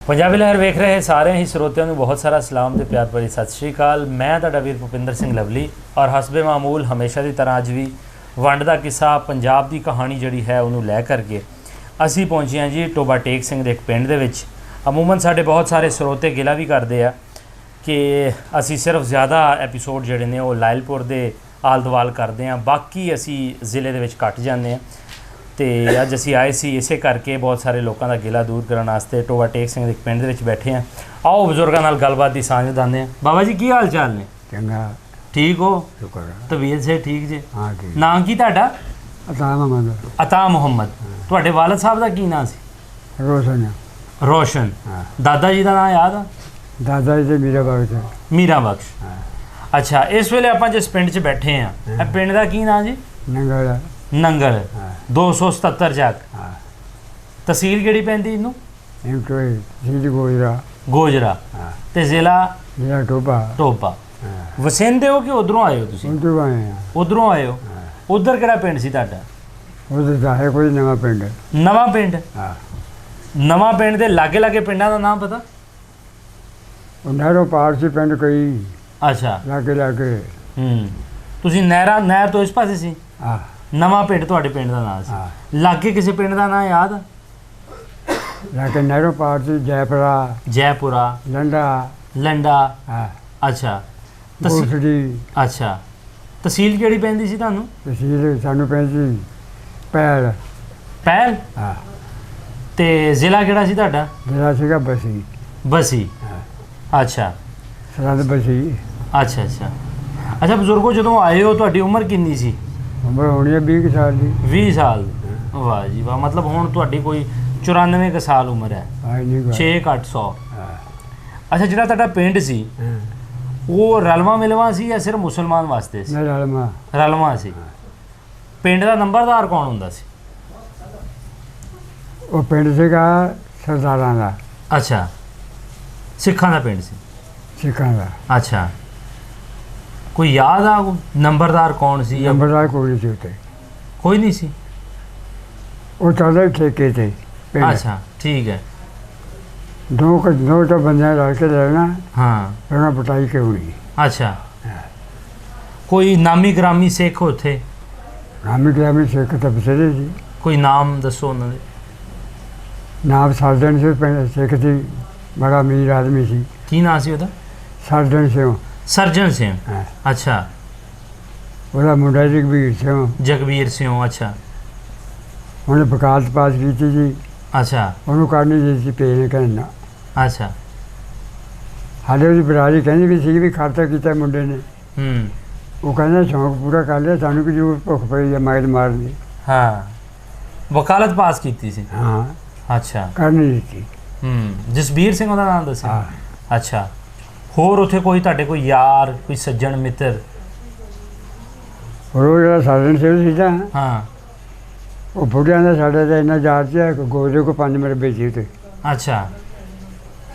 पंजाबी लहर वेख रहे सारे ही ਸਰੋਤਿਆਂ ਨੂੰ बहुत सारा सलाम ਤੇ ਪਿਆਰ ਭਰੀ ਸਤਿ ਸ਼੍ਰੀ ਅਕਾਲ। मैं ਤੁਹਾਡਾ ਵੀਰ ਭੁਪਿੰਦਰ ਸਿੰਘ ਲਵਲੀ ਔਰ ਹਸਬੇ ਮਾਮੂਲ ਹਮੇਸ਼ਾ ਦੀ ਤਰ੍ਹਾਂ ਅੱਜ ਵੀ ਵੰਡ ਦਾ ਕਿੱਸਾ ਪੰਜਾਬ ਦੀ ਕਹਾਣੀ ਜਿਹੜੀ ਹੈ ਉਹਨੂੰ ਲੈ ਕਰਕੇ ਅਸੀਂ ਪਹੁੰਚੇ ਹਾਂ ਜੀ ਟੋਬਾ ਟੇਕ ਸਿੰਘ ਦੇ ਇੱਕ ਪਿੰਡ ਦੇ ਵਿੱਚ। ਅਮੂਮਨ ਸਾਡੇ ਬਹੁਤ ਸਾਰੇ ਸਰੋਤੇ ਗਿਲਾ ਵੀ ਕਰਦੇ ਆ ਕਿ ਅਸੀਂ ਸਿਰਫ ਜ਼ਿਆਦਾ ਐਪੀਸੋਡ ਜਿਹੜੇ ਨੇ ਉਹ ਲਾਇਲਪੁਰ ਦੇ ਆਲ ਦੁਆਲ ਕਰਦੇ ਹਾਂ, ਬਾਕੀ ਅਸੀਂ ਜ਼ਿਲ੍ਹੇ ਦੇ ਵਿੱਚ ਘੱਟ ਜਾਂਦੇ ਹਾਂ। तो अज असी आए सी इसे करके बहुत सारे लोगों का गिला दूर करने वास्ते टोबा टेक सिंह के पिंड दे बैठे हैं। आओ बजुर्गों नाल गलबात की सांझ दाने। बाबा जी की हाल चाल ने? चंगा ठीक हो? शुक्र तबीयत से ठीक जे? हाँ ठीक। नाम की तुहाडा? अता मोहम्मद। अता मोहम्मद। तुहाडे वालिद साहब का की नाम सी? रोशन। रोशन। हाँ। दादा जी का नाम याद आ? दादा जी मीरा बख्श। मीरा बख्श। हाँ। अच्छा, इस वेले आपां जिस पिंड च बैठे हैं पिंड का की नाम जी? नंगल। नंगल। हाँ। 277 जग। हाँ। तहसील किहड़ी पैंदी इनू? इनकोई सीध गोजरा। गोजरा। हाँ। ते जिला? जिला टोपा। टोपा। हाँ। वसेंदे हो कि उधरों आए हो तुसीं? उधर आए हैं। उधरों आए हो? हाँ। उधर किहड़ा पिंड सी तुहाडा? उधर तो है कोई नवा पिंड। नवां पिंड? हाँ। नवां पिंड दे लागे लागे पिंडां दा नाम पता? नहरों पार से पिंड कई अच्छा। लागे लागे। तुसीं नहर तो इस पासे सी? हाँ। नवां पिंड तुहाडे पिंड दा नाम सी? हाँ। लागे किसी पिंड दा नाम याद? लागे नहरों पार से जयपुरा। जयपुरा। लंडा। लंडा। हाँ। अच्छा। गोसड़ी। अच्छा, तहसील किहड़ी पैंदी सी तुहानूं? तहसील सानू पैंदी पैल। पैल। हाँ। ते जिला किहड़ा सी तुहाडा? जिला सीगा बसी। बसी। हाँ। अच्छा। सरहद बसी। अच्छा अच्छा अच्छा। बजुर्गो ਜਦੋਂ ਆਏ ਹੋ ਤੁਹਾਡੀ ਉਮਰ ਕਿੰਨੀ ਸੀ? उम्र होनी है 20 साल की। 20 ਸਾਲ। ਵਾਹ ਜੀ ਵਾਹ। ਮਤਲਬ ਹੁਣ ਤੁਹਾਡੀ ਕੋਈ 94 ਕੁ ਸਾਲ ਉਮਰ ਹੈ। हाँ नहीं 6 ਘੱਟ 100। हाँ। ਅੱਛਾ, ਜਿਹੜਾ ਤੁਹਾਡਾ ਪਿੰਡ ਸੀ हाँ। ਉਹ ਰਲਵਾ ਮਿਲਵਾ ਸੀ ਜਾਂ ਸਿਰਫ ਮੁਸਲਮਾਨ ਵਾਸਤੇ ਸੀ? नहीं लालमा। ਰਲਵਾ ਸੀ। ਪਿੰਡ ਦਾ ਨੰਬਰਦਾਰ ਕੌਣ ਹੁੰਦਾ ਸੀ? वो पिंड सीगा सरदारां दा। ਅੱਛਾ, ਸਿੱਖਾਂ ਦਾ ਪਿੰਡ ਸੀ। सिखां दा। ਅੱਛਾ, ਕੋਈ ਯਾਦ ਆ ਨੰਬਰਦਾਰ ਕੌਣ ਸੀ? ਜਾਂ नंबरदार कोई नहीं सी उत्ते। ਕੋਈ ਨਹੀਂ ਸੀ? वो चलदे ठेके थे पिंड। ਅੱਛਾ, ਠੀਕ ਹੈ। दो तो बंदे रल के लेना, ਹਾਂ। फिर उन्हें पटाई के होनी। ਅੱਛਾ, ਕੋਈ ਨਾਮੀ ਗ੍ਰਾਮੀ ਸਿੱਖ ਉੱਥੇ? नामी ग्रामी सिख तो बसेरे सी। ਕੋਈ ਨਾਮ ਦੱਸੋ ਉਹਨਾਂ ਦੇ। नाम सरदन से पिंड सिख थी, बड़ा अमीर आदमी सी। ਕੀ ਨਾਂ ਸੀ ਉਹਦਾ? सरदन से ਸਰਜਨ ਸਿੰਘ। हाँ। ਅੱਛਾ। ਉਹਦਾ ਮੁੰਡਾ ਜਗਬੀਰ ਸਿੰਘ। ਜਗਬੀਰ ਸਿੰਘ। ਅੱਛਾ ਉਹਨੇ ਵਕਾਲਤ ਪਾਸ ਕੀਤੀ ਜੀ। ਅੱਛਾ ਉਹਨੂੰ ਕਰਨੀ ਜੀ ਸੀ ਪੇ ਨੇ ਕਹਿਣਾ। ਅੱਛਾ। ਹਾਲੇ ਉਹਦੀ ਬਰਾਦਰੀ ਕਹਿੰਦੀ ਵੀ ਸੀ ਵੀ ਖਰਚਾ ਕੀਤਾ ਮੁੰਡੇ ਨੇ। ਉਹ ਕਹਿੰਦਾ ਸ਼ੌਂਕ ਪੂਰਾ ਕਰ ਲਿਆ, ਸਾਨੂੰ ਕੀ ਜ਼ਰੂਰਤ ਭੁੱਖ ਪਈ ਹੈ ਮਗਰ ਮਾਰਨ ਦੀ। ਹਾਂ, ਵਕਾਲਤ ਪਾਸ ਕੀਤੀ ਸੀ। ਹਾਂ। ਅੱਛਾ। ਕਰ ਨਹੀਂ ਦਿੱਤੀ। ਜਸਬੀਰ ਸਿੰਘ ਉਹਦਾ ਨਾਮ ਦੱਸਿਆ? ਹਾਂ। ਅੱਛਾ। ਹੋਰ ਉੱਥੇ ਕੋਈ ਤੁਹਾਡੇ ਕੋਈ ਯਾਰ, ਕੋਈ ਸੱਜਣ ਮਿੱਤਰ? ਹੋਰ ਉਹ ਜਿਹੜਾ ਸਾਧਨ ਸੀ ਤਾਂ ਹਾਂ। ਉਹ ਬੁੱਢਿਆਂ ਦਾ ਸਾਡੇ ਤਾਂ ਇੰਨਾ ਯਾਦ ਸੀ, ਗੋਦੇ ਕੋ 5 ਮਰਬੇ ਸੀ ਉੱਤੇ। ਅੱਛਾ।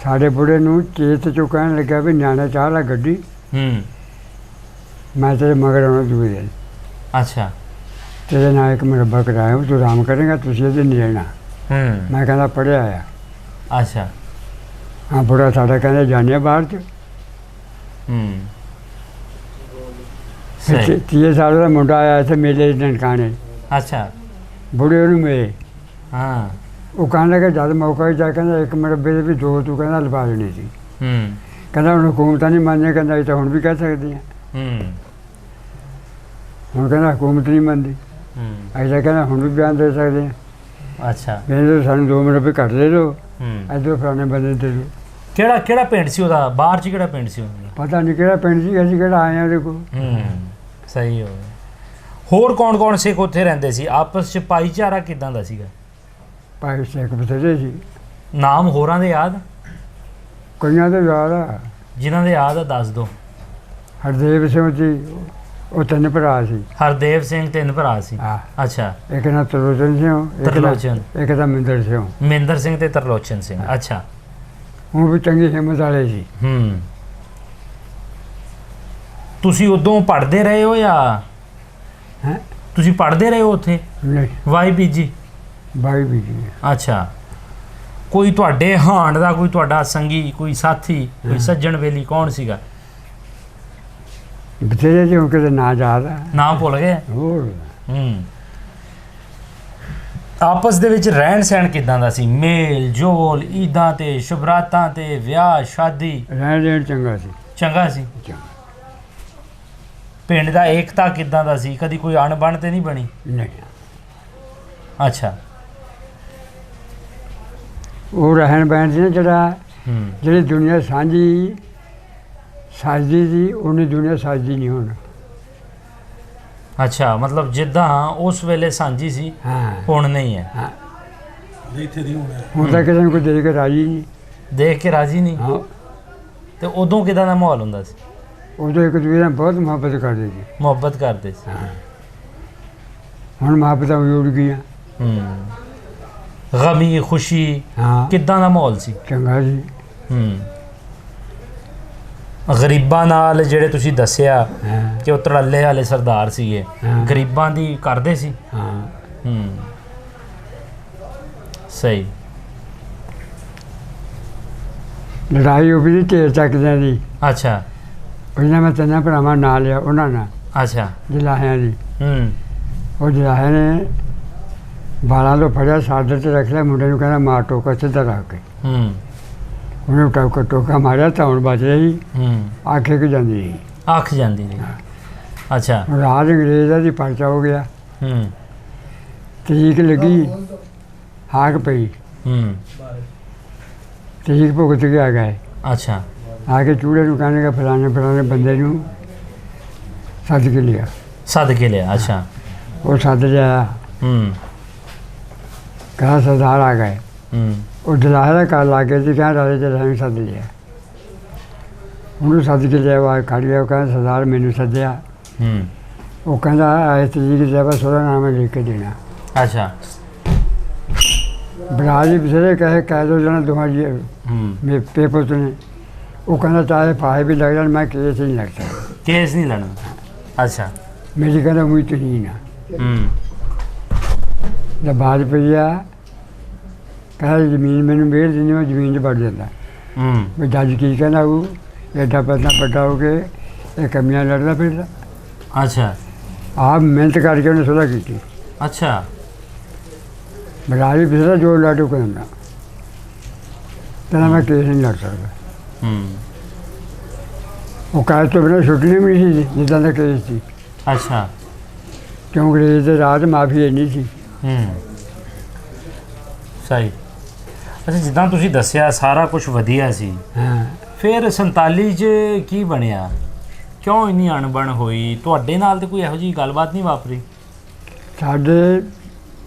ਸਾਡੇ ਬੁੱਢੇ ਨੂੰ ਚੇਤ ਚੋਂ ਕਹਿਣ ਲੱਗਿਆ ਵੀ ਨਿਆਣੇ ਚਾਹ ਲੈ ਗੱਡੀ, ਮੈਂ ਤੇਰੇ ਮਗਰ ਆਉਣਾ ਦੂਏ ਦਿਨ। ਅੱਛਾ। ਤੇਰੇ ਨਾਲ ਇੱਕ ਮਰਬਾ ਕਰਾਇਆ, ਤੂੰ ਆਰਾਮ ਕਰੇਗਾ, ਤੁਸੀਂ ਇਹਦੇ ਨਹੀਂ ਰਹਿਣਾ। ਮੈਂ ਕਹਿੰਦਾ ਪੜ੍ਹਿਆ ਆ। ਅੱਛਾ। ਹਾਂ, ਬੁੜਾ ਸਾਡਾ ਕਹਿੰਦਾ ਜਾਂਦੇ ਬਾਹਰ 'ਚ। ਸਹੀ। 30 ਸਾਲ ਦਾ ਮੁੰਡਾ ਆਇਆ ਇੱਥੇ ਮੇਲੇ ਦੇ ਨਨਕਾਣੇ। ਅੱਛਾ। ਬੁੜੇ ਉਹਨੂੰ ਮਿਲੇ। ਹਾਂ। ਉਹ ਕਹਿਣ ਲੱਗਾ ਜਦ ਮੌਕਾ ਹੀ ਜਾ, ਕਹਿੰਦਾ ਇੱਕ ਮਰਬੇ ਦੇ ਵੀ 2 ਤੂੰ ਕਹਿੰਦਾ ਲਵਾ ਲੈਣੀ ਸੀ। ਕਹਿੰਦਾ ਹੁਣ ਹਕੂਮਤਾਂ ਨਹੀਂ ਮੰਨਦੀਆਂ, ਕਹਿੰਦਾ ਇਹ ਤਾਂ ਹੁਣ ਵੀ ਕਹਿ ਸਕਦੀ ਆ। ਹੁਣ ਕਹਿੰਦਾ ਹਕੂਮਤ ਨਹੀਂ ਮੰਨਦੀ, ਅਸੀਂ ਤਾਂ ਕਹਿੰਦਾ ਹੁਣ ਵੀ ਬਿਆਨ ਦੇ ਸਕਦੇ ਹਾਂ। ਅੱਛਾ। ਕਹਿੰਦੇ ਸਾਨੂੰ 2 ਮਰਬੇ ਘੱਟ ਦੇ ਦਿਓ, ਇੱਧਰੋਂ ਫਲਾਣੇ ਬੰਦੇ ਦੇ ਦਿਓ। ਕਿਹੜਾ ਪਿੰਡ ਸੀ ਉਹਦਾ? ਬਾਹਰ 'ਚ ਕਿਹੜਾ ਪਿੰਡ ਸੀ ਉਹਦਾ? ਪਤਾ ਨਹੀਂ ਕਿਹੜਾ ਪਿੰਡ ਸੀ, ਅਸੀਂ ਕਿਹੜਾ ਆਏ ਹਾਂ ਉਹਦੇ ਕੋਲ। ਸਹੀ ਹੋ ਗਿਆ। ਹੋਰ ਕੌਣ ਸਿੱਖ ਉੱਥੇ ਰਹਿੰਦੇ ਸੀ? ਆਪਸ 'ਚ ਭਾਈਚਾਰਾ ਕਿੱਦਾਂ ਦਾ ਸੀਗਾ? ਭਾਈ ਸਿੱਖ ਬਥੇਰੇ ਸੀ। ਨਾਮ ਹੋਰਾਂ ਦੇ ਯਾਦ? ਕਈਆਂ ਦੇ ਯਾਦ ਆ। ਜਿਨ੍ਹਾਂ ਦੇ ਯਾਦ ਆ ਦੱਸ ਦਿਓ। ਹਰਦੇਵ ਸਿੰਘ ਜੀ, ਉਹ 3 ਭਰਾ ਸੀ। ਹਰਦੇਵ ਸਿੰਘ 3 ਭਰਾ ਸੀ। ਹਾਂ। ਅੱਛਾ। ਇੱਕ ਨਾ ਤਰਲੋਚਨ ਸਿੰਘ, ਤਰਲੋਚਨ। ਇੱਕ ਦਾ ਮਿੰਦਰ ਸਿੰਘ। ਮਿੰਦਰ ਸਿੰਘ ਤੇ ਤਰਲੋਚਨ ਸਿੰਘ। ਅੱਛਾ। ਉਹ ਵੀ ਚੰਗੀ ਹਿੰਮਤ ਵਾਲੇ ਸੀ। ਤੁਸੀਂ ਉਦੋਂ ਪੜ੍ਹਦੇ ਰਹੇ ਹੋ ਜਾਂ ਹੈਂ? ਤੁਸੀਂ ਪੜ੍ਹਦੇ ਰਹੇ ਹੋ ਉੱਥੇ? ਨਹੀਂ, ਵਾਈ ਪੀਜੀ? ਬਾਈ ਵੀ ਜੀ। ਅੱਛਾ। ਕੋਈ ਤੁਹਾਡੇ ਹਾਣ ਦਾ ਕੋਈ ਤੁਹਾਡਾ ਸੰਗੀ, ਕੋਈ ਸਾਥੀ, ਕੋਈ ਸੱਜਣ ਵੇਲੀ ਕੌਣ ਸੀਗਾ? ਬਥੇਰੇ ਜਿਹੇ ਕਿਤੇ ਨਾ ਯਾਦ ਆ। ਨਾਮ ਭੁੱਲ ਗਏ? ਹੋਰ ਆਪਸ ਦੇ ਵਿੱਚ ਰਹਿਣ ਸਹਿਣ ਕਿਦਾਂ ਦਾ ਸੀ? ਮੇਲ ਜੋਲ, ਈਦਾਂ ਤੇ ਸ਼ੁਭਰਾਤਾਂ ਤੇ ਵਿਆਹ ਸ਼ਾਦੀ? ਰਹਿਣ ਦੇਣ ਚੰਗਾ ਸੀ। ਚੰਗਾ ਸੀ। ਚੰਗਾ। ਪਿੰਡ ਦਾ ਏਕਤਾ ਕਿਦਾਂ ਦਾ ਸੀ? ਕਦੀ ਕੋਈ ਅਣਬਣ ਤੇ ਨਹੀਂ ਬਣੀ? ਨਹੀਂ। ਅੱਛਾ। ਉਹ ਰਹਿਣ ਬਹਿਣ ਸੀ ਨਾ ਜਿਹੜਾ ਹੂੰ ਜਿਹੜੀ ਦੁਨੀਆ ਸਾਂਝੀ ਸਾਜਦੀ ਸੀ, ਉਹਨੀ ਦੁਨੀਆ ਸਾਜਦੀ ਨਹੀਂ ਹੁਣ। ਅੱਛਾ, ਮਤਲਬ ਜਿੱਦਾਂ ਉਸ ਵੇਲੇ ਸਾਂਝੀ ਸੀ ਹਾਂ ਹੁਣ ਨਹੀਂ ਹੈ। ਹਾਂ ਹੁਣ ਤਾਂ ਕਿਸੇ ਨੂੰ ਕੋਈ ਦੇਖ ਕੇ ਰਾਜੀ ਨਹੀਂ। ਦੇਖ ਕੇ ਰਾਜੀ ਨਹੀਂ। ਹਾਂ ਤੇ ਉਦੋਂ ਕਿਦਾਂ ਦਾ ਮਾਹੌਲ ਹੁੰਦਾ ਸੀ? ਉਦੋਂ ਇੱਕ ਦੂਜੇ ਨਾਲ ਬਹੁਤ ਮੁਹੱਬਤ ਕਰਦੇ ਸੀ। ਮੁਹੱਬਤ ਕਰਦੇ ਸੀ। ਹਾਂ ਹੁਣ ਮੁਹੱਬਤਾਂ ਵੀ ਉੜ ਗਈਆਂ। ਗਮੀ ਖੁਸ਼ੀ ਹਾਂ ਕਿਦਾਂ ਦਾ ਮਾਹੌਲ ਸੀ? ਚੰਗਾ ਸੀ। ਗਰੀਬਾਂ ਨਾਲ ਜਿਹੜੇ ਤੁਸੀਂ ਦੱਸਿਆ ਹਾਂ ਕਿ ਉਹ ਧੜੱਲੇ ਵਾਲੇ ਸਰਦਾਰ ਸੀਗੇ, ਹਾਂ। ਗਰੀਬਾਂ ਦੀ ਕਰਦੇ ਸੀ? ਹਾਂ ਸਹੀ। ਲੜਾਈ ਹੋ ਗਈ ਢੇਰ ਚੱਕਦਿਆਂ ਦੀ। ਅੱਛਾ ਉਹਨਾਂ ਮੈਂ ਤਿੰਨਾਂ ਭਰਾਵਾਂ ਨਾਲ ਲਿਆ ਉਹਨਾਂ ਨਾਲ ਅੱਛਾ। ਜਲਾਹਿਆਂ ਦੀ। ਹੂੰ ਉਹ ਜਲਾਹਿਆਂ ਨੇ ਬਾਲਾਂ ਤੋਂ ਫੜਿਆ, ਸਾਦਰ 'ਤੇ ਰੱਖ ਲਿਆ, ਮੁੰਡੇ ਨੂੰ ਕਹਿੰਦਾ ਮਾਰ ਟੋਕਾ ਸਿੱਧਾ ਰੱਖ ਕੇ। ਹੂੰ ਉਹਨੇ ਟੋਕਾ ਮਾਰਿਆ ਤਾਂ ਹੁਣ ਬਚ ਰਹੀ, ਆਖੇ ਕਿ ਜਾਂਦੀ ਰਹੀ। ਅੱਖ ਜਾਂਦੀ ਸੀ। ਅੱਛਾ। ਰਾਜ ਅੰਗਰੇਜ਼ ਦਾ ਦੀ ਪਰਚਾ ਹੋ ਗਿਆ। ਤਰੀਕ ਲੱਗੀ, ਹਾਕ ਪਈ, ਤਰੀਕ ਭੁਗਤ ਕੇ ਆ ਗਏ। ਅੱਛਾ। ਆ ਕੇ ਚੂੜੇ ਨੂੰ ਕਹਿੰਦੇ ਕਿ ਫਲਾਣੇ ਫਲਾਣੇ ਬੰਦੇ ਨੂੰ ਸੱਦ ਕੇ ਲਿਆ। ਸੱਦ ਕੇ ਲਿਆ। ਅੱਛਾ। ਉਹ ਸੱਦ ਲਿਆ, ਕਹਾ ਸਰਦਾਰ ਆ ਗਏ। ਉਹ ਜਲਾਹਿਆ ਦਾ ਘਰ ਲਾ ਕੇ ਸੀ, ਕਹਿੰਦਾ ਰਾਜੇ ਜਲਾਹਿਆ ਨੂੰ ਸੱਦ ਲਿਆ। ਉਹਨੂੰ ਸੱਦ ਕੇ ਲਿਆ, ਉਹ ਖੜ ਗਿਆ। ਉਹ ਕਹਿੰਦਾ ਸਰਦਾਰ ਮੈਨੂੰ ਸੱਦਿਆ। ਉਹ ਕਹਿੰਦਾ ਇਸ ਤਰੀਕ ਦੇ ਬਸ ਉਹਦਾ ਨਾਮ ਲਿਖ ਕੇ ਦੇਣਾ। ਅੱਛਾ। ਬਰਾਜੀ ਬਸਰੇ ਕਹੇ ਕਹਿ ਦੋ ਜਣਾ ਦੋਹਾਂ ਜੀ ਮੇਰੇ ਪੇਪਰ ਤੋਂ ਨੇ। ਉਹ ਕਹਿੰਦਾ ਚਾਹੇ ਫਾਹੇ ਵੀ ਲੱਗ ਜਾਣ, ਮੈਂ ਕੇਸ ਨਹੀਂ ਲੱਗ ਸਕਦਾ। ਕੇਸ ਨਹੀਂ ਲੜਨਾ। ਅੱਛਾ। ਮੇਰੀ ਕਹਿੰਦਾ ਮੂੰਹ ਤੇ ਨਹੀਂ ਨਾ। ਜਦ ਬਾਜ ਪਈਆ ਕਹਿੰਦਾ ਜ਼ਮੀਨ ਮੈਨੂੰ ਵੇਚ ਦਿੰਦੀ, ਮੈਂ ਜ਼ਮੀਨ 'ਚ ਵੜ ਜਾਂਦਾ। ਵੀ ਜੱਜ ਕੀ ਕਹਿੰਦਾ ਉਹ ਐਡਾ ਪੈਸਾ ਵੱਡਾ ਹੋ ਕੇ ਇਹ ਕਮੀਆਂ ਲੜਦਾ ਫਿਰਦਾ। ਅੱਛਾ। ਆਪ ਮਿਹਨਤ ਕਰਕੇ ਉਹਨੇ ਸੁਲ੍ਹਾ ਕੀਤੀ। ਅੱਛਾ। ਬਰਾਜੀ ਬਸਰਾ ਜੋ ਲਾਡੂ ਕਹਿੰਦਾ, ਕਹਿੰਦਾ ਮੈਂ ਕੇਸ ਨਹੀਂ ਲੜ ਸਕਦਾ। ਉਹ ਕਾਜ ਤੋਂ ਬਿਨਾਂ ਛੁੱਟਣੀ ਵੀ ਨਹੀਂ ਸੀ ਜਿੱਦਾਂ ਦਾ ਕੇਸ ਸੀ। ਅੱਛਾ। ਕਿਉਂ ਅੰਗਰੇਜ਼ ਦੇ ਰਾਜ ਮਾਫੀ ਇੰਨੀ ਸੀ। ਸਹੀ। ਅੱਛਾ, ਜਿੱਦਾਂ ਤੁਸੀਂ ਦੱਸਿਆ ਸਾਰਾ ਕੁਝ ਵਧੀਆ ਸੀ, ਹਾਂ ਫਿਰ 47 'ਚ ਕੀ ਬਣਿਆ? ਕਿਉਂ ਇੰਨੀ ਅਣਬਣ ਹੋਈ? ਤੁਹਾਡੇ ਨਾਲ ਤੇ ਕੋਈ ਇਹੋ ਜਿਹੀ ਗੱਲਬਾਤ ਨਹੀਂ ਵਾਪਰੀ? ਸਾਡੇ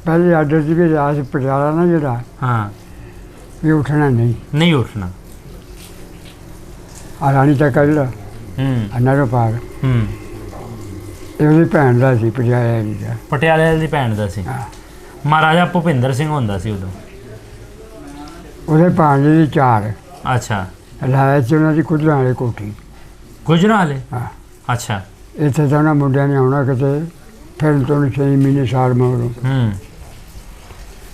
ਪਹਿਲੇ ਆਰਡਰ ਸੀ ਵੀ ਰਾਜ ਪਟਿਆਲਾ ਨਾ ਜਿਹੜਾ ਹਾਂ ਵੀ ਉੱਠਣਾ ਨਹੀਂ। ਨਹੀਂ ਉੱਠਣਾ। ਆ ਰਾਣੀ ਚੱਕਾ ਜਿਹੜਾ ਅਨਾਰੋ ਪਾਰ, ਇਹ ਉਹਦੀ ਭੈਣ ਦਾ ਸੀ ਪਟਿਆਲੇ ਦੀ ਦਾ। ਪਟਿਆਲੇ ਦੀ ਭੈਣ ਦਾ ਸੀ। ਹਾਂ। ਮਹਾਰਾਜਾ ਭੁਪਿੰਦਰ ਸਿੰਘ ਹੁੰਦਾ ਸੀ ਉਦੋਂ। ਉਹਦੇ ਭਾਂਜੇ ਦੀ ਚਾਰ ਅੱਛਾ। ਲਾਇਆ ਸੀ ਉਹਨਾਂ ਦੀ ਕੁਦਰਾਂ ਵਾਲੀ ਕੋਠੀ। ਗੁਜਰਾਂ ਵਾਲੇ? ਹਾਂ। ਅੱਛਾ। ਇੱਥੇ ਤਾਂ ਉਹਨਾਂ ਮੁੰਡਿਆਂ ਨੇ ਆਉਣਾ ਕਿਤੇ ਫਿਰ ਤੋਂ 6 ਮਹੀਨੇ ਸਾਲ ਮਗਰੋਂ।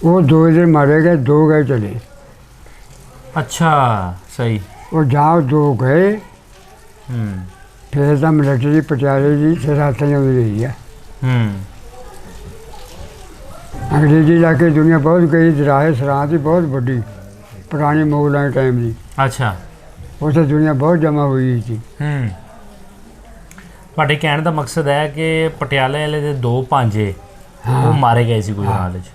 ਉਹ 2 ਦਿਨ ਮਾਰੇ ਗਏ, 2 ਗਏ ਚਲੇ। ਅੱਛਾ। ਸਹੀ। ਉਹ ਜਾਓ 2 ਗਏ, ਫਿਰ ਤਾਂ ਮਿਲਟਰੀ ਪਟਿਆਲੇ ਦੀ ਸਿਰਾਤਾਂ ਆਉਂਦੀ ਰਹੀ ਹੈ। ਅੰਗਰੇਜ਼ੀ ਇਲਾਕੇ ਦੁਨੀਆ ਬਹੁਤ ਗਈ। ਦਰਾਹੇ ਸਰਾਂ ਦੀ ਬਹੁਤ ਵੱਡੀ ਪੁਰਾਣੀ ਮੁਗਲਾਂ ਦੇ ਟਾਈਮ ਦੀ। ਅੱਛਾ। ਉੱਥੇ ਦੁਨੀਆ ਬਹੁਤ ਜਮ੍ਹਾਂ ਹੋਈ ਸੀ। ਤੁਹਾਡੇ ਕਹਿਣ ਦਾ ਮਕਸਦ ਹੈ ਕਿ ਪਟਿਆਲੇ ਵਾਲੇ ਦੇ 2 ਭਾਂਜੇ ਉਹ ਮਾਰੇ ਗਏ ਸੀ ਗੁਜਰਾਤ ਵਿੱਚ।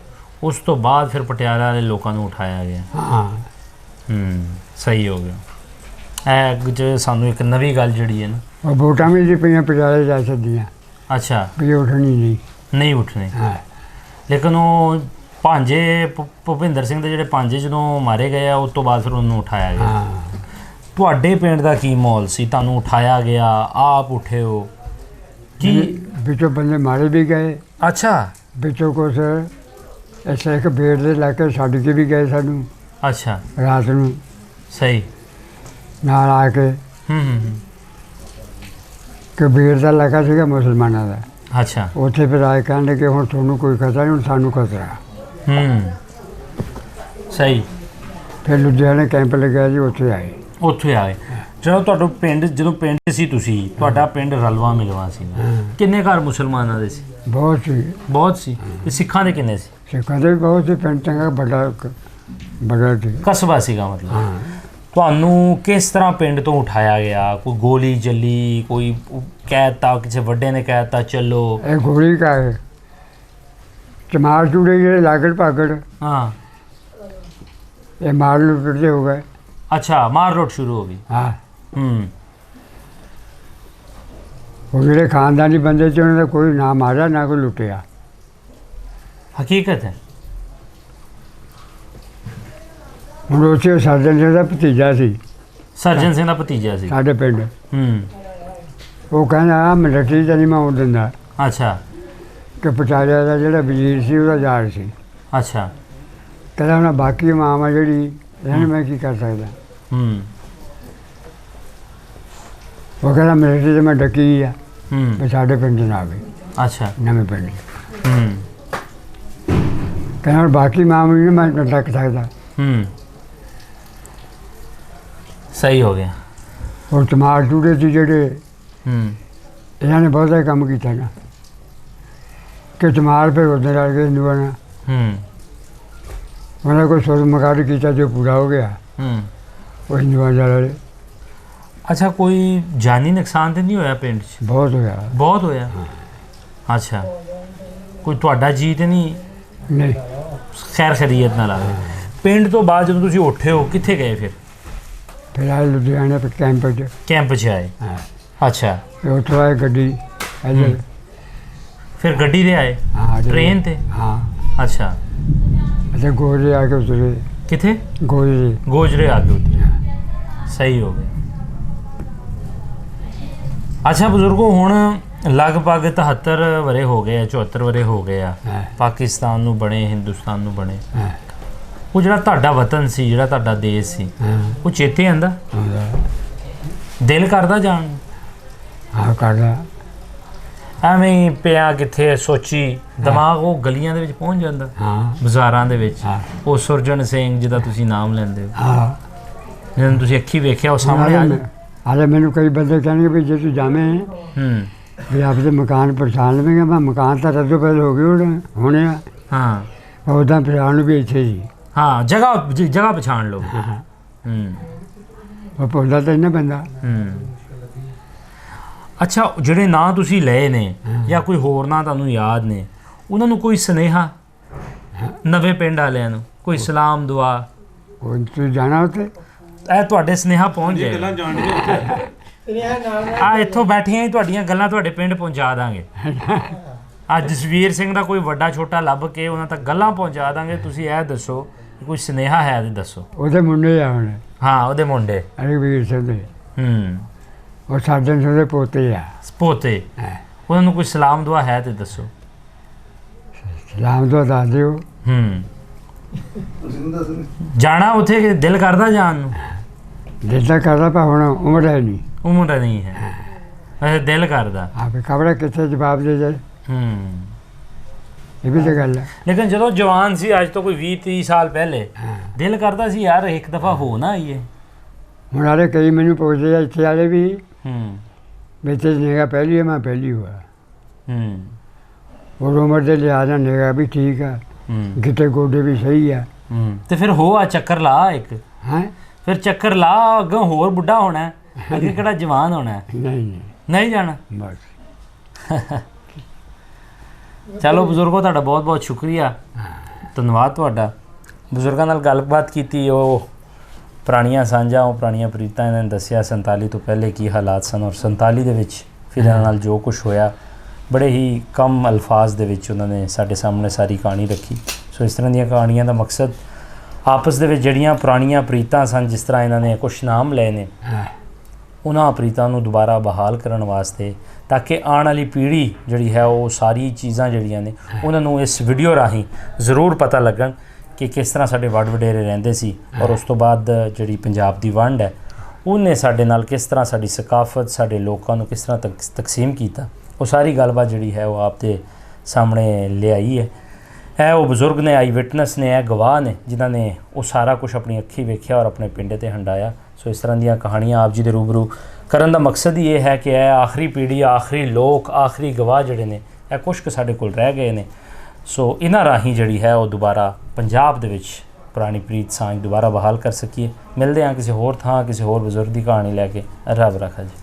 ਉਸ ਤੋਂ ਬਾਅਦ ਫਿਰ ਪਟਿਆਲਾ ਵਾਲੇ ਲੋਕਾਂ ਨੂੰ ਉਠਾਇਆ ਗਿਆ। ਹਾਂ ਸਹੀ ਹੋ ਗਿਆ। ਇਹ 'ਚ ਸਾਨੂੰ ਇੱਕ ਨਵੀਂ ਗੱਲ ਜਿਹੜੀ ਹੈ ਨਾ, ਉਹ ਵੋਟਾਂ ਵੀ ਜੀ ਪਈਆਂ ਪਟਿਆਲੇ ਜਾ ਸਕਦੀਆਂ। ਅੱਛਾ। ਵੀ ਉੱਠਣੀ ਨਹੀਂ। ਨਹੀਂ ਉੱਠਣੀ। ਹਾਂ ਲੇਕਿਨ ਉਹ ਭਾਂਜੇ ਭੁਪਿੰਦਰ ਸਿੰਘ ਦੇ ਜਿਹੜੇ ਭਾਂਜੇ ਜਦੋਂ ਮਾਰੇ ਗਏ ਆ, ਉਸ ਤੋਂ ਬਾਅਦ ਫਿਰ ਉਹਨੂੰ ਉਠਾਇਆ ਗਿਆ। ਹਾਂ ਤੁਹਾਡੇ ਪਿੰਡ ਦਾ ਕੀ ਮਾਹੌਲ ਸੀ? ਤੁਹਾਨੂੰ ਉਠਾਇਆ ਗਿਆ, ਆਪ ਉੱਠੇ ਹੋ ਕੀ? ਵਿੱਚੋਂ ਬੰਦੇ ਮਾਰੇ ਵੀ ਗਏ। ਅੱਛਾ। ਵਿੱਚੋਂ ਕੁਛ ਐਸੇ ਇੱਕ ਬੇੜ ਦੇ ਲਾ ਕੇ ਛੱਡ ਕੇ ਵੀ ਗਏ ਸਾਨੂੰ ਅੱਛਾ। ਰਾਤ ਨੂੰ ਸਹੀ। ਨਾਲ ਆ ਕੇ। ਕਿ ਬੇੜ ਦਾ ਇਲਾਕਾ ਸੀਗਾ ਮੁਸਲਮਾਨਾਂ ਦਾ। ਅੱਛਾ। ਉੱਥੇ ਫਿਰ ਆਏ ਕਹਿੰਦੇ ਕਿ ਹੁਣ ਤੁਹਾਨੂੰ ਕੋਈ ਖਤਰਾ ਨਹੀਂ, ਹੁਣ ਸਾਨੂੰ ਖਤਰਾ। ਸਹੀ। ਫਿਰ ਲੁਧਿਆਣੇ ਕੈਂਪ ਲੱਗਿਆ ਜੀ, ਉੱਥੇ ਆਏ। ਉੱਥੇ ਆਏ। ਜਦੋਂ ਤੁਹਾਡਾ ਪਿੰਡ, ਜਦੋਂ ਪਿੰਡ ਸੀ ਤੁਸੀਂ, ਤੁਹਾਡਾ ਪਿੰਡ ਰਲਵਾ ਮਿਲਵਾ ਸੀ, ਕਿੰਨੇ ਘਰ ਮੁਸਲਮਾਨਾਂ ਦੇ ਸੀ? ਬਹੁਤ ਸੀ। ਬਹੁਤ ਸੀ। ਤੇ ਸਿੱਖਾਂ ਦੇ ਕਿੰਨੇ ਸੀ? ਸਿੱਖਾਂ ਦੇ ਵੀ ਬਹੁਤ ਸੀ। ਪਿੰਡ ਚੰਗਾ ਬੜਾ ਸੀ। ਕਸਬਾ ਸੀਗਾ ਮਤਲਬ। ਹਾਂ। ਤੁਹਾਨੂੰ ਕਿਸ ਤਰ੍ਹਾਂ ਪਿੰਡ ਤੋਂ ਉਠਾਇਆ ਗਿਆ? ਕੋਈ ਗੋਲੀ ਚੱਲੀ, ਕੋਈ ਕਹਿਤਾ, ਕਿਸੇ ਵੱਡੇ ਨੇ ਕਹਿਤਾ ਚਲੋ? ਇਹ ਗੋਲੀ ਕਾ ਹੈ, ਚਮਾਰ ਚੂੜੇ ਜਿਹੜੇ ਲਾਗੜ ਭਾਗੜ, ਹਾਂ। ਇਹ ਮਾਰ ਲੁੱਟਦੇ ਹੋ ਗਏ। ਅੱਛਾ, ਮਾਰ ਰੋਟ ਸ਼ੁਰੂ ਹੋ ਗਈ। ਹਾਂ। ਉਹ ਜਿਹੜੇ ਖਾਨਦਾਨੀ ਬੰਦੇ ਸੀ ਉਹਨਾਂ ਦਾ ਕੋਈ ਨਾ ਮਾਰਿਆ ਨਾ ਕੋਈ ਲੁੱਟਿਆ। ਹਕੀਕਤ ਹੈ। ਹੁਣ ਉੱਥੇ ਸਰਜਨ ਸਿੰਘ ਦਾ ਭਤੀਜਾ ਸੀ। ਸਰਜਨ ਸਿੰਘ ਦਾ ਭਤੀਜਾ ਸੀ ਸਾਡੇ ਪਿੰਡ। ਉਹ ਕਹਿੰਦਾ ਮਿਲਟਰੀ ਤਾਂ ਨਹੀਂ ਮੈਂ ਉਹ ਦਿੰਦਾ। ਅੱਛਾ। ਕਿ ਪਟਿਆਲੇ ਦਾ ਜਿਹੜਾ ਵਜ਼ੀਰ ਸੀ ਉਹਦਾ ਯਾਰ ਸੀ। ਅੱਛਾ। ਕਹਿੰਦਾ ਉਹਨਾਂ ਬਾਕੀ ਮਾਂ ਜਿਹੜੀ ਇਹਨੂੰ ਮੈਂ ਕੀ ਕਰ ਸਕਦਾ। ਉਹ ਕਹਿੰਦਾ ਮਿਲਟਰੀ ਤੇ ਮੈਂ ਡੱਕੀ ਆ ਵੀ ਸਾਡੇ ਪਿੰਡ ਨਾ ਆਵੇ। ਅੱਛਾ। ਨਵੇਂ ਪਿੰਡ। ਕਹਿੰਦਾ ਬਾਕੀ ਮਾਂ ਨਹੀਂ ਮੈਂ ਡੱਕ ਸਕਦਾ। ਸਹੀ ਹੋ ਗਿਆ। ਉਹ ਚਮਾਰ ਚੂੜੇ ਸੀ ਜਿਹੜੇ, ਇਹਨਾਂ ਨੇ ਬਹੁਤਾ ਕੰਮ ਕੀਤਾ ਨਾ ਕਿ ਚਮਾਰ ਫਿਰ ਉਹਦੇ ਨਾਲ ਗਏ ਹਿੰਦੂਆਂ ਨਾਲ। ਉਹਨਾਂ ਕੋਈ ਸੋਚ ਮਕਾਨ ਕੀਤਾ ਜੋ ਪੂਰਾ ਹੋ ਗਿਆ ਉਹ ਹਿੰਦੂਆਂ ਵਾਲੇ। ਅੱਛਾ, ਕੋਈ ਜਾਨੀ ਨੁਕਸਾਨ ਤੇ ਨਹੀਂ ਹੋਇਆ ਪਿੰਡ 'ਚ? ਬਹੁਤ ਹੋਇਆ। ਬਹੁਤ ਹੋਇਆ। ਅੱਛਾ, ਕੋਈ ਤੁਹਾਡਾ ਜੀ ਤੇ ਨਹੀਂ? ਨਹੀਂ। ਖੈਰ ਖੈਰੀਅਤ ਨਾਲ ਆਵੇ। ਪਿੰਡ ਤੋਂ ਬਾਅਦ ਜਦੋਂ ਤੁਸੀਂ ਉੱਠੇ ਹੋ ਕਿੱਥੇ ਗਏ ਫਿਰ? ਫਿਰ ਆਏ ਲੁਧਿਆਣੇ ਪਰ ਕੈਂਪ 'ਚ ਆਏ। ਅੱਛਾ। ਉੱਥੋਂ ਆਏ ਗੱਡੀ ਇੱਧਰ। ਫਿਰ ਗੱਡੀ ਤੇ ਆਏ? ਹਾਂ। ਟ੍ਰੇਨ ਤੇ? ਹਾਂ। ਅੱਛਾ। ਅੱਛਾ, ਗੋਜਰੇ ਆ ਕੇ ਉਤਰੇ। ਕਿੱਥੇ? ਗੋਜਰੇ ਆ ਕੇ ਉਤਰੇ। ਸਹੀ ਹੋ ਗਿਆ। ਅੱਛਾ ਬਜ਼ੁਰਗੋ, ਹੁਣ ਲਗਭਗ 73 ਵਰੇ ਹੋ ਗਏ ਆ, 74 ਵਰੇ ਹੋ ਗਏ ਆ ਪਾਕਿਸਤਾਨ ਨੂੰ ਬਣੇ, ਹਿੰਦੁਸਤਾਨ ਨੂੰ ਬਣੇ। ਉਹ ਜਿਹੜਾ ਤੁਹਾਡਾ ਵਤਨ ਸੀ, ਜਿਹੜਾ ਤੁਹਾਡਾ ਦੇਸ਼ ਸੀ, ਉਹ ਚੇਤੇ ਆਉਂਦਾ? ਦਿਲ ਕਰਦਾ ਜਾਣ ਨੂੰ? ਹਾਂ, ਕਰਦਾ। ਐਵੇਂ ਹੀ ਪਿਆ ਕਿੱਥੇ ਸੋਚੀ, ਦਿਮਾਗ ਉਹ ਗਲੀਆਂ ਦੇ ਵਿੱਚ ਪਹੁੰਚ ਜਾਂਦਾ, ਬਾਜ਼ਾਰਾਂ ਦੇ ਵਿੱਚ। ਉਹ ਸੁਰਜਣ ਸਿੰਘ ਜਿਹਦਾ ਤੁਸੀਂ ਨਾਮ ਲੈਂਦੇ ਹੋ, ਜਦੋਂ ਤੁਸੀਂ ਅੱਖੀ ਵੇਖਿਆ ਉਹ ਸਾਹਮਣੇ ਆ ਗਿਆ। ਹਾਲੇ ਮੈਨੂੰ ਕਈ ਬੰਦੇ ਕਹਿਣਗੇ ਵੀ ਜੇ ਤੂੰ ਜਾਵੇਂ ਵੀ ਆਪਦੇ ਮਕਾਨ ਪਛਾਣ ਲਵੇਂਗਾ। ਮੈਂ ਮਕਾਨ ਤਾਂ ਰੱਦੋ ਪਹਿਲ ਹੋ ਗਏ ਹੋਣੇ ਆ। ਹਾਂ। ਉੱਦਾਂ ਪਛਾਣ ਨੂੰ ਵੀ ਇੱਥੇ ਸੀ। ਹਾਂ, ਜਗ੍ਹਾ ਪਛਾਣ ਲਓ। ਉਹ ਭੁੱਲਦਾ ਤਾਂ ਇਹਨਾਂ ਪੈਂਦਾ। ਅੱਛਾ, ਜਿਹੜੇ ਨਾਂ ਤੁਸੀਂ ਲਏ ਨੇ ਜਾਂ ਕੋਈ ਹੋਰ ਨਾਂ ਤੁਹਾਨੂੰ ਯਾਦ ਨੇ, ਉਹਨਾਂ ਨੂੰ ਕੋਈ ਸੁਨੇਹਾ ਨਵੇਂ ਪਿੰਡ ਵਾਲਿਆਂ ਨੂੰ, ਕੋਈ ਸਲਾਮ ਦੁਆ? ਤੁਸੀਂ ਜਾਣਾ ਉੱਥੇ? ਇਹ ਤੁਹਾਡੇ ਸੁਨੇਹਾ ਪਹੁੰਚ ਜਾਏ। ਆ ਇੱਥੋਂ ਬੈਠੀਆਂ ਹੀ ਤੁਹਾਡੀਆਂ ਗੱਲਾਂ ਤੁਹਾਡੇ ਪਿੰਡ ਪਹੁੰਚਾ ਦਾਂਗੇ। ਅੱਜ ਜਸਵੀਰ ਸਿੰਘ ਦਾ ਕੋਈ ਵੱਡਾ ਛੋਟਾ ਲੱਭ ਕੇ ਉਹਨਾਂ ਤੱਕ ਗੱਲਾਂ ਪਹੁੰਚਾ ਦਾਂਗੇ। ਤੁਸੀਂ ਇਹ ਦੱਸੋ ਕੋਈ ਸੁਨੇਹਾ ਹੈ ਤੇ ਦੱਸੋ। ਉਹਦੇ ਮੁੰਡੇ ਆ ਹੁਣ। ਹਾਂ, ਉਹਦੇ ਮੁੰਡੇ ਵੀਰ ਸਿੰਘ ਦੇ। ਉਹ ਸਰਜਨ ਸਿੰਘ ਦੇ ਪੋਤੇ ਆ। ਪੋਤੇ। ਉਹਨਾਂ ਨੂੰ ਕੋਈ ਸਲਾਮ ਦੁਆ ਹੈ ਤੇ ਦੱਸੋ। ਸਲਾਮ ਦੁਆ ਦੱਸ ਦਿਓ। ਜਾਣਾ ਉੱਥੇ ਦਿਲ ਕਰਦਾ ਜਾਣ ਨੂੰ? ਦਿਲ ਤਾਂ ਕਰਦਾ ਪਰ ਹੁਣ ਉਮਰ ਹੈ ਨਹੀਂ। ਉਮਰ ਨਹੀਂ ਹੈ। ਵੈਸੇ ਦਿਲ ਕਰਦਾ। ਆਪੇ ਖਬਰ ਕਿੱਥੇ ਜਵਾਬ ਦੇ ਜਾਏ। ਇਹ ਵੀ ਤਾਂ ਗੱਲ ਹੈ। ਲੇਕਿਨ ਜਦੋਂ ਜਵਾਨ ਸੀ, ਅੱਜ ਤੋਂ ਕੋਈ 20-30 ਸਾਲ ਪਹਿਲੇ, ਦਿਲ ਕਰਦਾ ਸੀ ਯਾਰ ਇੱਕ ਦਫਾ ਹੋ ਨਾ ਆਈਏ। ਹੁਣ ਵਾਲੇ ਕਈ ਮੈਨੂੰ ਪੁੱਛਦੇ ਆ ਇੱਥੇ ਵਾਲੇ ਵੀ ਇੱਥੇ ਨੇਗਾ ਪਹਿਲੀ ਹੈ, ਮੈਂ ਪਹਿਲੀ ਹੋਇਆ। ਉਹ ਉਮਰ ਦੇ ਲਿਹਾਜ਼ ਨਾਲ ਨੇਗਾ ਵੀ ਠੀਕ ਆ, ਗਿੱਟੇ ਗੋਡੇ ਵੀ ਸਹੀ ਆ। ਤੇ ਫਿਰ ਹੋ ਆ ਚੱਕਰ ਲਾ ਇੱਕ। ਫਿਰ ਚੱਕਰ ਲਾ, ਅੱਗੋਂ ਹੋਰ ਬੁੱਢਾ ਹੋਣਾ, ਅੱਗੇ ਕਿਹੜਾ ਜਵਾਨ ਹੋਣਾ। ਨਹੀਂ ਜਾਣਾ ਬਸ। ਚਲੋ ਬਜ਼ੁਰਗੋ, ਤੁਹਾਡਾ ਬਹੁਤ ਬਹੁਤ ਸ਼ੁਕਰੀਆ, ਧੰਨਵਾਦ ਤੁਹਾਡਾ। ਬਜ਼ੁਰਗਾਂ ਨਾਲ ਗੱਲਬਾਤ ਕੀਤੀ, ਉਹ ਪੁਰਾਣੀਆਂ ਸਾਂਝਾਂ, ਉਹ ਪੁਰਾਣੀਆਂ ਪ੍ਰੀਤਾਂ ਇਹਨਾਂ ਨੇ ਦੱਸਿਆ 47 ਤੋਂ ਪਹਿਲੇ ਕੀ ਹਾਲਾਤ ਸਨ, ਔਰ 47 ਦੇ ਵਿੱਚ ਫਿਰ ਇਹਨਾਂ ਨਾਲ ਜੋ ਕੁਛ ਹੋਇਆ, ਬੜੇ ਹੀ ਕਮ ਅਲਫਾਜ਼ ਦੇ ਵਿੱਚ ਉਹਨਾਂ ਨੇ ਸਾਡੇ ਸਾਹਮਣੇ ਸਾਰੀ ਕਹਾਣੀ ਰੱਖੀ। ਸੋ ਇਸ ਤਰ੍ਹਾਂ ਦੀਆਂ ਕਹਾਣੀਆਂ ਦਾ ਮਕਸਦ ਆਪਸ ਦੇ ਵਿੱਚ ਜਿਹੜੀਆਂ ਪੁਰਾਣੀਆਂ ਪ੍ਰੀਤਾਂ ਸਨ, ਜਿਸ ਤਰ੍ਹਾਂ ਇਹਨਾਂ ਨੇ ਕੁਛ ਨਾਮ ਲਏ ਨੇ, ਉਹਨਾਂ ਪ੍ਰੀਤਾਂ ਨੂੰ ਦੁਬਾਰਾ ਬਹਾਲ ਕਰਨ ਵਾਸਤੇ, ਤਾਂ ਕਿ ਆਉਣ ਵਾਲੀ ਪੀੜ੍ਹੀ ਜਿਹੜੀ ਹੈ ਉਹ ਸਾਰੀ ਚੀਜ਼ਾਂ ਜਿਹੜੀਆਂ ਨੇ ਉਹਨਾਂ ਨੂੰ ਇਸ ਵੀਡੀਓ ਰਾਹੀਂ ਜ਼ਰੂਰ ਪਤਾ ਲੱਗਣ ਕਿ ਕਿਸ ਤਰ੍ਹਾਂ ਸਾਡੇ ਵੱਡ ਵਡੇਰੇ ਰਹਿੰਦੇ ਸੀ, ਔਰ ਉਸ ਤੋਂ ਬਾਅਦ ਜਿਹੜੀ ਪੰਜਾਬ ਦੀ ਵੰਡ ਹੈ ਉਹਨੇ ਸਾਡੇ ਨਾਲ ਕਿਸ ਤਰ੍ਹਾਂ ਸਾਡੀ ਸਕਾਫਤ, ਸਾਡੇ ਲੋਕਾਂ ਨੂੰ ਕਿਸ ਤਰ੍ਹਾਂ ਤਕਸੀਮ ਕੀਤਾ। ਉਹ ਸਾਰੀ ਗੱਲਬਾਤ ਜਿਹੜੀ ਹੈ ਉਹ ਆਪ ਦੇ ਸਾਹਮਣੇ ਲਿਆਈ ਹੈ। है वो बजुर्ग ने, आई विटनस ने, है गवाह ने जिन्हों ने वो सारा कुछ अपनी अखी वेख्या और अपने पिंड ते हंडाया। सो इस तरह दी कहानियाँ आप जी के रूबरू करन दा मकसद ही ये है कि यह आखिरी पीढ़ी, आखिरी लोग, आखिरी गवाह जड़े ने यह कुछ के साडे कोल रह गए ने। सो इन्हां राही जड़ी है वो दोबारा पंजाब दे विच पुरानी प्रीत सांझ दोबारा बहाल कर सकीए। मिलते हैं किसी होर थां किसी होर बजुर्ग की कहानी लैके। रब रखा जी।